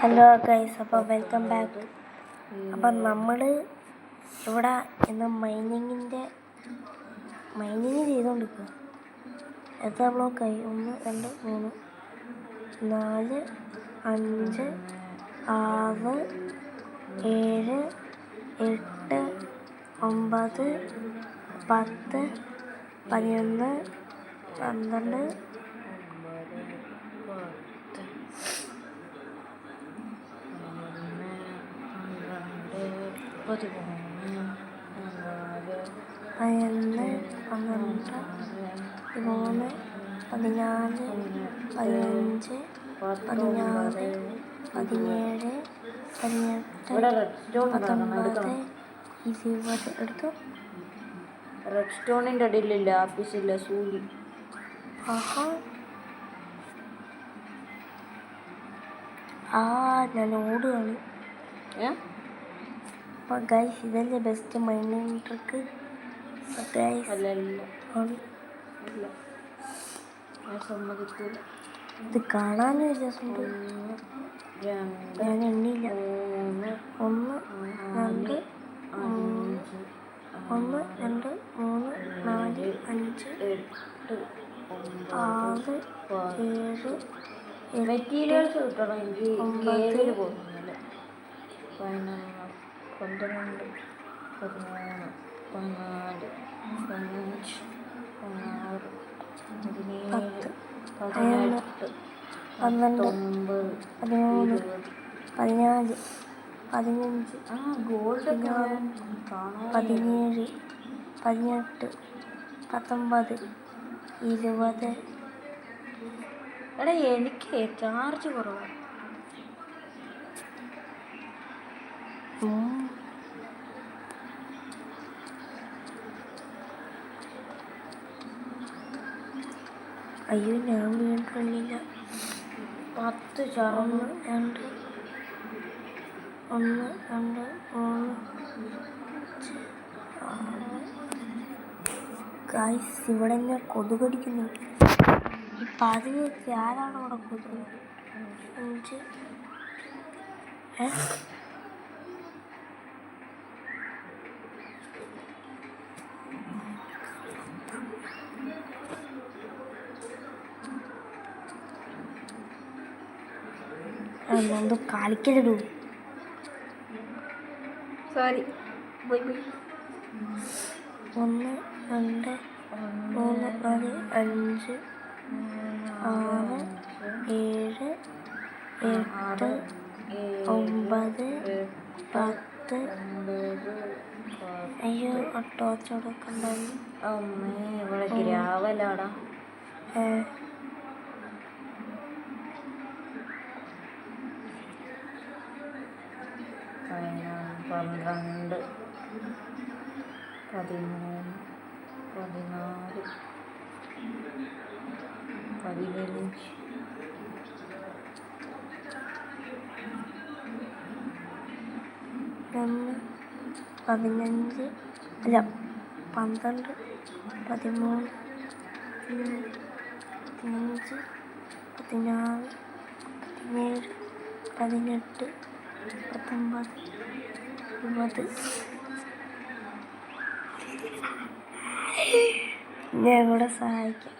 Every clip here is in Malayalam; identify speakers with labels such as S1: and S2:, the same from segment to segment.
S1: ഹലോ ഗൈസ്, അപ്പോൾ വെൽക്കം ബാക്ക്. അപ്പം നമ്മൾ ഇവിടെ ഇന്ന് മൈനിങ് ചെയ്തുകൊണ്ടിരിക്കുക. എത്ര ബ്ലോക്കായി? 1 2 3 4 5 6 7 8 9 10 11 12 11 12 13 14 15 16 17 18 19 20 എടുത്തു.
S2: റെഡ് സ്റ്റോണിൻ്റെ അടിയിലില്ല, ആപ്പീസില്ല, സൂലി.
S1: ഞാൻ ഓടുകയാണ്. അപ്പോൾ ഗൈസ്, ഇതല്ലേ ബെസ്റ്റ് മൈനിങ് ട്രിക്ക് ഇത് കാണാനും രസമുണ്ട്. ഞാൻ എണ്ണിയില്ല. 1 2 1 2 3 4 5 6 7
S2: മെറ്റീരിയൽസ് കിട്ടണം എനിക്ക്. 9 പോകുന്നില്ല. 11 12 13 14 15 16 17 18 19 13 14 15 ഗോൾഡ് 17 18 19 20.
S1: എടാ, എനിക്ക് ചാർജ് കുറവാണ്. അയ്യോ, ഞാൻ വീട്ടിലില്ല. 10 1 2 1 2 3 ഗൈസ്, ഇവിടെ തന്നെ കൊതുകടിക്കുന്നു. ഈ പതിവ് വെച്ച് ആരാണ് അവിടെ കൊതുക്? 5 എന്തോ കളിക്കലിടൂ.
S2: സോറി,
S1: 1 2 3 4 5 6 7 8 9 10. അയ്യോ, ടോർച്ചോടൊക്കെ ഉണ്ടായിരുന്നു.
S2: അമ്മേ, ഇവിടെ ഗ്രാവലാടാ. 12 13 14 15
S1: 15 അല്ല 12 13 15 16 17 18 19 20. ഞാൻ ഇവിടെ സഹായിക്കാം.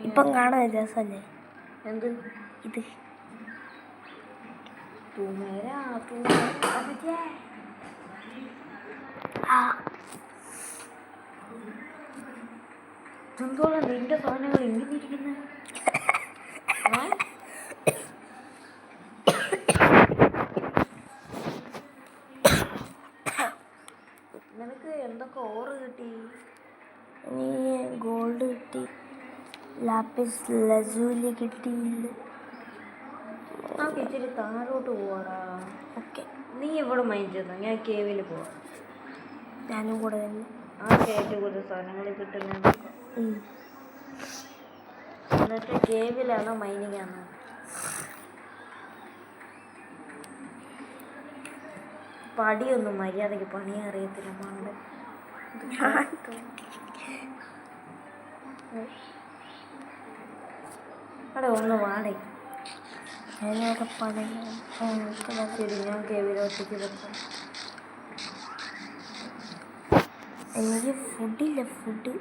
S1: ഇപ്പം കാണാൻ രസമല്ലേ?
S2: എന്ത്
S1: ഇത്?
S2: എന്തോളം നിന്റെ സാധനങ്ങൾ എങ്ങനെ ഇരിക്കുന്നത്? നിനക്ക് എന്തൊക്കെ ഓറ് കിട്ടി?
S1: നീ ഗോൾഡ് കിട്ടി, ലാപ്പിസ് ലസൂലി കിട്ടിയില്ല.
S2: നമുക്ക് ഇച്ചിരി താഴോട്ട് പോവാടാ.
S1: ഓക്കെ,
S2: നീ ഇവിടെ മൈൻഡ് ചെയ്തോ, ഞാൻ കേവിൽ പോവാം.
S1: ഞാനും കൂടെ തന്നെ.
S2: ആ ഏറ്റവും കൂടുതൽ സാധനങ്ങൾ കിട്ടുന്ന മറ്റേ കേവിലാണോ മൈനിങ് ആണോ? പടിയൊന്നും മര്യാദയ്ക്ക് പണിയാൻ അറിയത്തില്ല മണ്ട. അവിടെ ഒന്ന് വാടേ.
S1: ഞാനവിടെ പണി
S2: ശരി, ഞാൻ കേവിലോട്ടേക്ക് വെക്കാം.
S1: എനിക്ക് ഫുഡില്ല. ഫുഡ്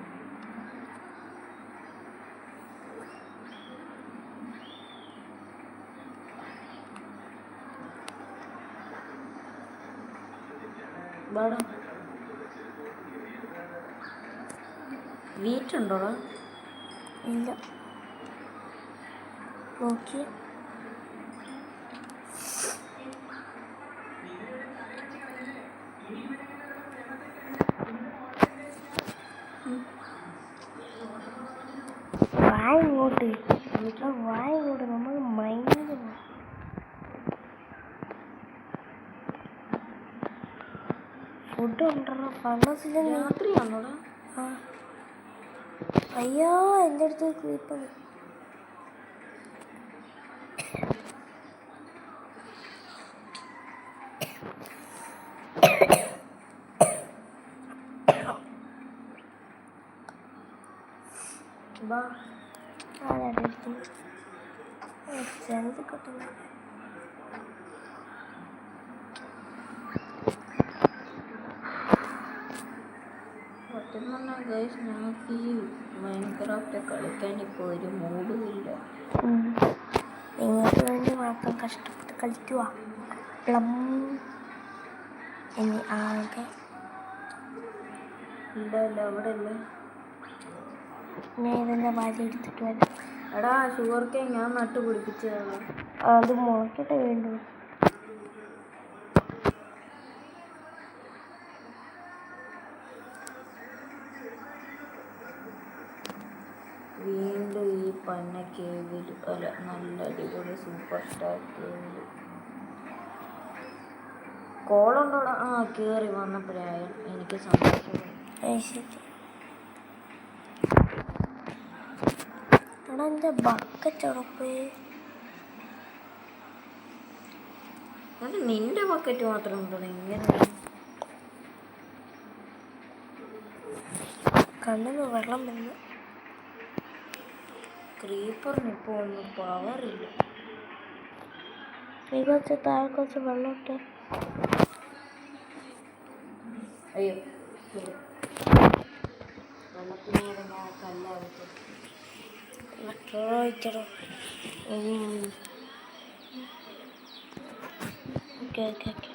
S2: വാടാ. വീറ്റുണ്ടോടാ?
S1: ഇല്ല. നോക്കി വായിങ്ങോട്ട് വായിങ്ങോട്ട് നമ്മൾ മൈൻഡ് ഫുഡ് ഉണ്ടോ? ഫർണസിൽ
S2: രാത്രിയാണോടാ?
S1: ആ അയ്യോ എൻ്റെ അടുത്ത് ക്ലിപ്പാണ്.
S2: വാ.
S1: അതെടുത്ത് ചെറുത് കിട്ടുന്നു.
S2: സത്യം പറഞ്ഞാൽ ഗൈസ്, ഞങ്ങൾക്ക് ഈ മൈൻക്രാഫ്റ്റ് കളിക്കാൻ ഇപ്പോൾ ഒരു മൂഡും ഇല്ല.
S1: നിങ്ങൾക്ക് വേണ്ടി മാത്രം കഷ്ടപ്പെട്ട് കളിക്കുക. പ്ലം ഇനി ആകെ
S2: ഇല്ല ഇല്ല, അവിടെ ഇല്ല.
S1: ഞാൻ ഇതിൻ്റെ ഭാര്യ എടുത്തിട്ട് വരാം.
S2: എടാ, ഷുഗർ കേൻ ഞാൻ നട്ട് പിടിപ്പിച്ചതാണ്.
S1: അത് മുളക്കട്ടെ വേണ്ടു.
S2: വീണ്ടും ഈ പന്ന കേവിൽ, അല്ല നല്ല അടിപൊളി സൂപ്പർ സ്റ്റാർ കേവിൽ കോളുണ്ടോടാ? ആ, കയറി വന്നപ്പോഴായ എനിക്ക് സന്തോഷം.
S1: എടാ എൻ്റെ ബക്കറ്റ് ഉറപ്പ്.
S2: അത് നിന്റെ ബക്കറ്റ് മാത്രം ഉണ്ടോ? ഇങ്ങനെ
S1: കണ്ണിന്ന് വെള്ളം വന്ന്.
S2: ക്രീപ്പറിന് ഇപ്പോൾ ഒന്നും പവറില്ല.
S1: കുറച്ച് താഴെ കുറച്ച് വെള്ളം ഇട്ട്.
S2: അയ്യോ, വെള്ളത്തിനേടെ ഞാൻ കല്ലാവട്ടെ.
S1: Okay okay okay.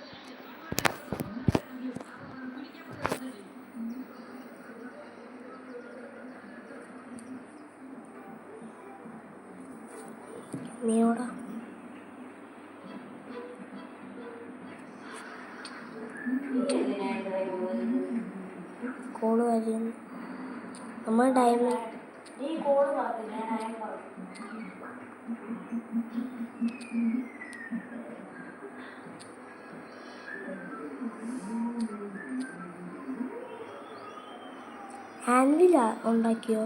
S1: നീയോടാ കോള് വരുന്നു. നമ്മൾ ഡയമണ്ട് ആൻവില ഉണ്ടാക്കിയോ?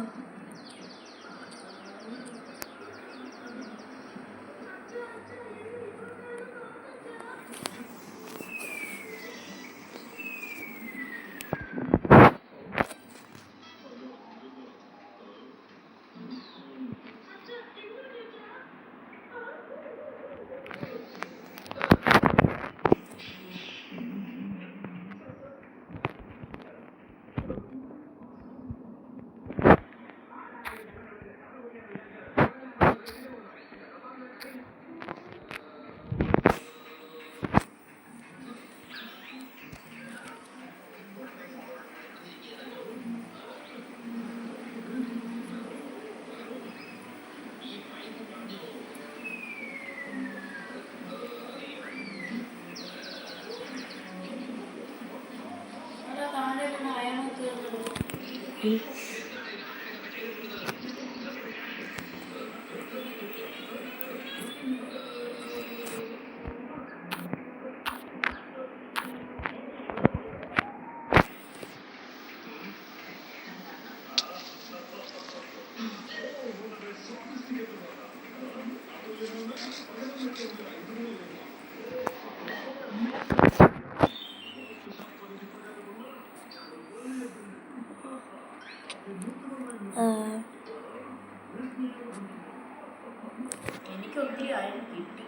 S2: എനിക്ക് ഒത്തിരി ആരും കിട്ടി.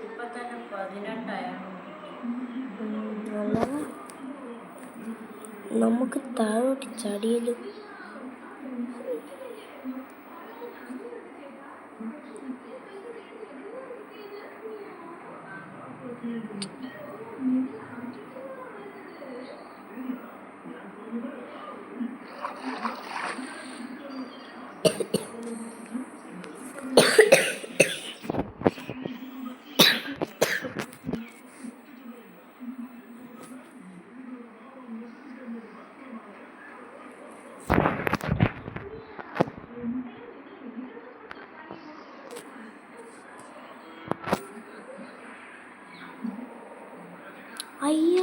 S2: ഇപ്പൊ തന്നെ 18 അയാളും കിട്ടി.
S1: നമുക്ക് താഴോട്ട് ചടിയലും. അയ്യ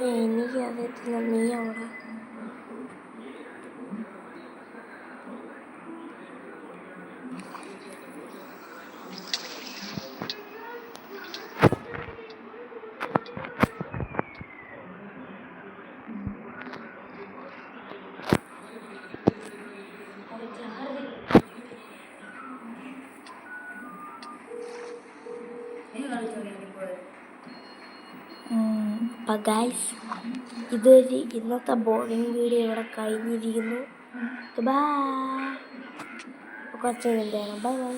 S1: എനിക്കറിയത്തില്ല. നീ അവിടെ അപ്പം ഗൈസ്, ഇതൊരു ഇന്നത്തെ ബോളിംഗ് വീഡിയോ ഇവിടെ കഴിഞ്ഞിരിക്കുന്നു. ബൈ. കുറച്ച് കഴിഞ്ഞ് ബൈ ബൈ.